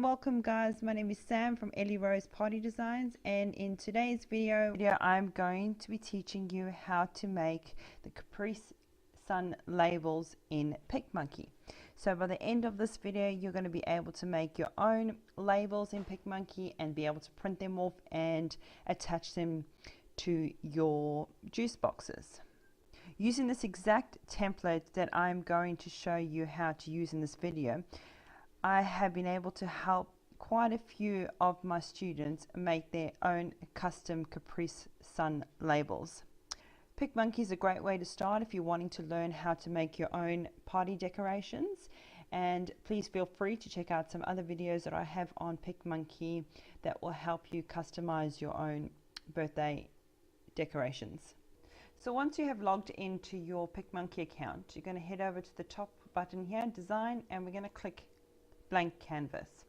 welcome guys. My name is Sam from Ellie Rose Party Designs, and in today's video I'm going to be teaching you how to make the Capri Sun labels in Picmonkey. So by the end of this video you're going to be able to make your own labels in Picmonkey and be able to print them off and attach them to your juice boxes. Using this exact template that I'm going to show you how to use in this video, I have been able to help quite a few of my students make their own custom Capri Sun labels. Picmonkey is a great way to start if you're wanting to learn how to make your own party decorations, and please feel free to check out some other videos that I have on Picmonkey that will help you customize your own birthday decorations. So once you have logged into your Picmonkey account, you're going to head over to the top button here, Design, and we're going to click Blank Canvas.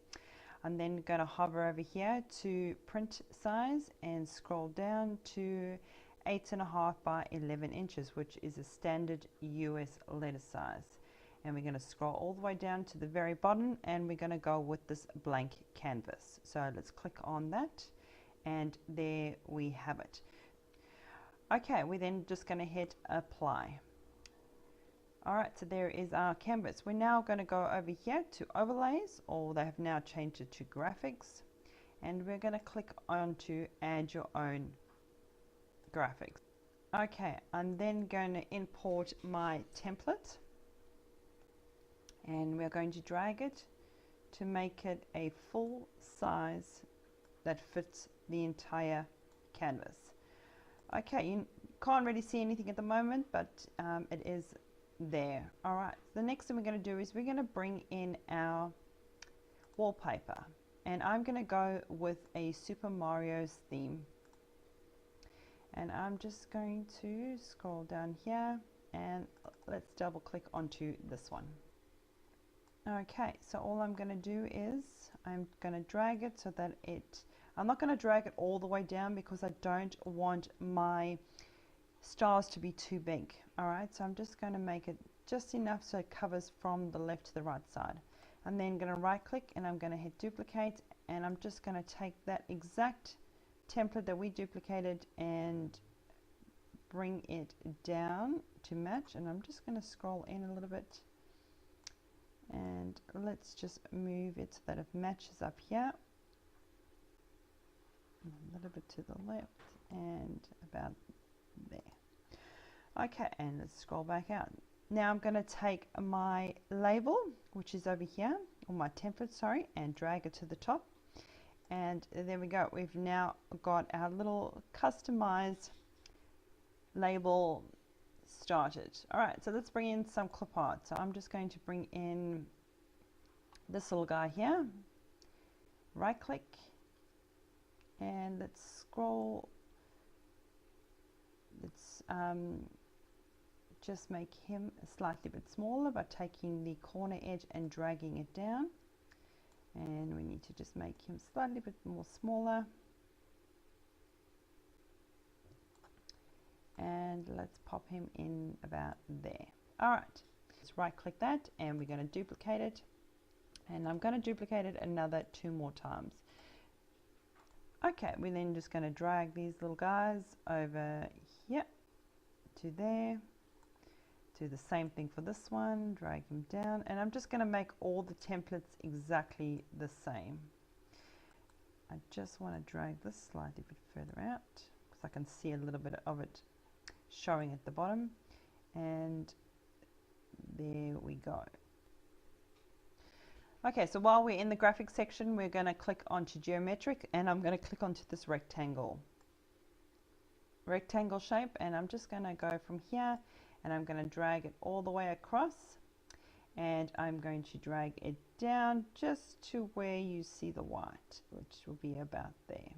I'm then going to hover over here to print size and scroll down to 8.5 by 11 inches, which is a standard US letter size. And we're going to scroll all the way down to the very bottom, and we're going to go with this blank canvas. So let's click on that, and there we have it. Okay, we're then just going to hit apply. Alright, so there is our canvas. We're now going to go over here to overlays, or they have now changed it to graphics, and we're going to click on to add your own graphics. Okay, I'm then going to import my template, and we're going to drag it to make it a full size that fits the entire canvas. Okay, you can't really see anything at the moment, but it is there. Alright, the next thing we're going to do is we're going to bring in our wallpaper, and I'm going to go with a Super Mario's theme, and I'm just going to scroll down here and let's double click onto this one. Okay, so all I'm going to do is I'm going to drag it so that I'm not going to drag it all the way down because I don't want my stars to be too big. Alright, so I'm just going to make it just enough so it covers from the left to the right side. I'm then going to right click and I'm going to hit duplicate, and I'm just going to take that exact template that we duplicated and bring it down to match, and I'm just going to scroll in a little bit, and let's just move it so that it matches up here, a little bit to the left and about there. Okay, and let's scroll back out. Now I'm going to take my label, which is over here, or my template, sorry, and drag it to the top. And there we go. We've now got our little customized label started. Alright, so let's bring in some clip art. So I'm just going to bring in this little guy here. Right click, and let's scroll. Let's just make him a slightly bit smaller by taking the corner edge and dragging it down, and we need to just make him slightly bit more smaller, and let's pop him in about there. Alright, let's right click that, and we're going to duplicate it, and I'm going to duplicate it another 2 more times. Okay, we're then just going to drag these little guys over here to there. Do the same thing for this one, drag him down, and I'm just going to make all the templates exactly the same. I just want to drag this slightly bit further out because I can see a little bit of it showing at the bottom, and there we go. Okay, so while we're in the graphics section, we're going to click onto geometric, and I'm going to click onto this rectangle shape, and I'm just going to go from here, and I'm going to drag it all the way across, and I'm going to drag it down just to where you see the white, which will be about there.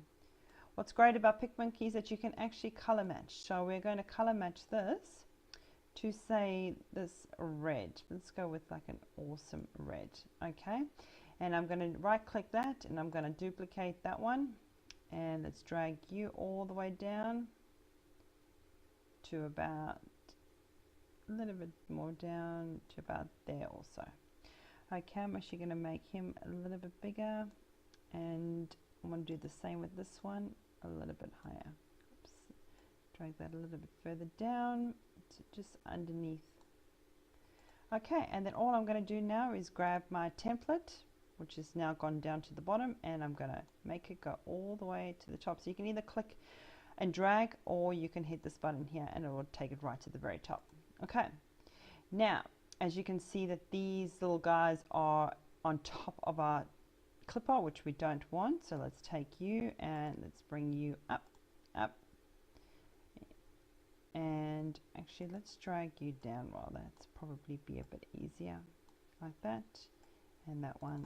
What's great about Picmonkey is that you can actually color match. So we're going to color match this to, say, this red. Let's go with like an awesome red. Okay, and I'm going to right click that, and I'm going to duplicate that one, and let's drag you all the way down to about a little bit more down to about there also. Okay, I'm actually going to make him a little bit bigger, and I'm going to do the same with this one, a little bit higher. Oops. Drag that a little bit further down to just underneath. Okay, and then all I'm going to do now is grab my template, which has now gone down to the bottom, and I'm going to make it go all the way to the top. So you can either click and drag, or you can hit this button here and it will take it right to the very top. Okay, now as you can see that these little guys are on top of our clipper, which we don't want. So let's take you and let's bring you up, and actually let's drag you down. Well, that's probably be a bit easier, like that, and that one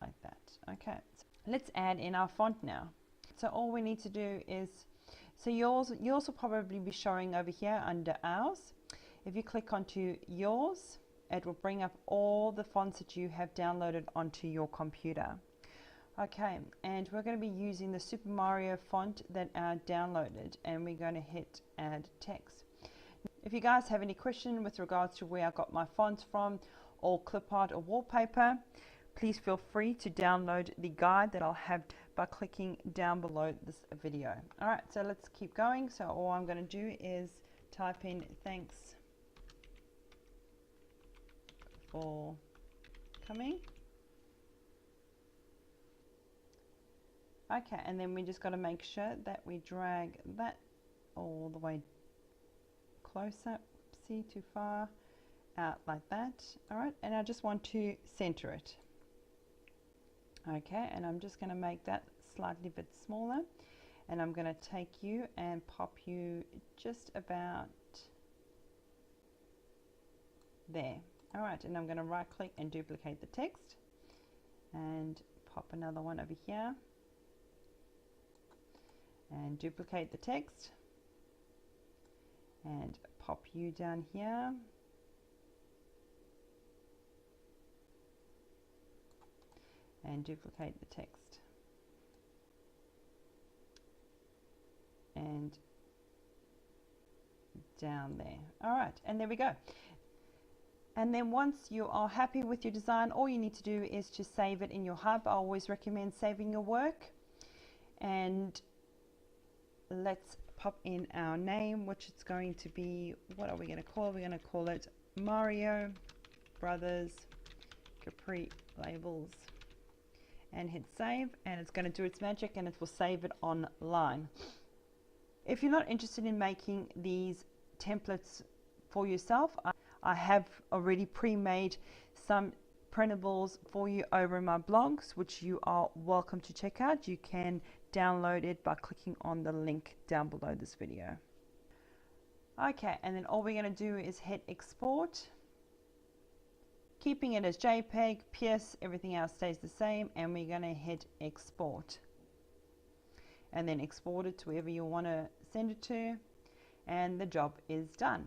like that. Okay, so let's add in our font now. So all we need to do is, so yours will probably be showing over here under ours. If you click onto yours, it will bring up all the fonts that you have downloaded onto your computer. Okay, and we're going to be using the Super Mario font that I downloaded, and we're going to hit add text. If you guys have any question with regards to where I got my fonts from, or clip art or wallpaper, please feel free to download the guide that I'll have by clicking down below this video. Alright, so let's keep going. So all I'm going to do is type in thanks for coming. Okay, and then we just got to make sure that we drag that all the way closer. See, too far out like that. Alright, and I just want to center it. Okay, and I'm just going to make that slightly bit smaller, and I'm going to take you and pop you just about there. Alright, and I'm going to right click and duplicate the text and pop another one over here and duplicate the text and pop you down here. And duplicate the text and down there. Alright, and there we go. And then once you are happy with your design, all you need to do is to save it in your hub. I always recommend saving your work. And let's pop in our name, which is going to be, what are we going to call it? We're going to call it Mario Brothers Capri Labels. And hit save, and it's going to do its magic, and it will save it online. If you're not interested in making these templates for yourself, I have already pre-made some printables for you over in my blogs, which you are welcome to check out. You can download it by clicking on the link down below this video. Okay, and then all we're going to do is hit export, keeping it as JPEG, PS, everything else stays the same, and we're going to hit export. And then export it to wherever you want to send it to, and the job is done.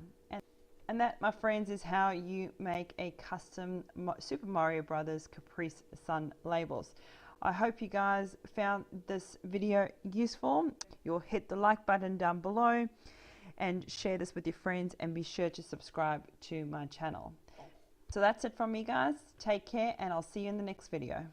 And that, my friends, is how you make a custom Super Mario Brothers Capri Sun labels. I hope you guys found this video useful. You'll hit the like button down below and share this with your friends, and be sure to subscribe to my channel. So that's it from me, guys. Take care, and I'll see you in the next video.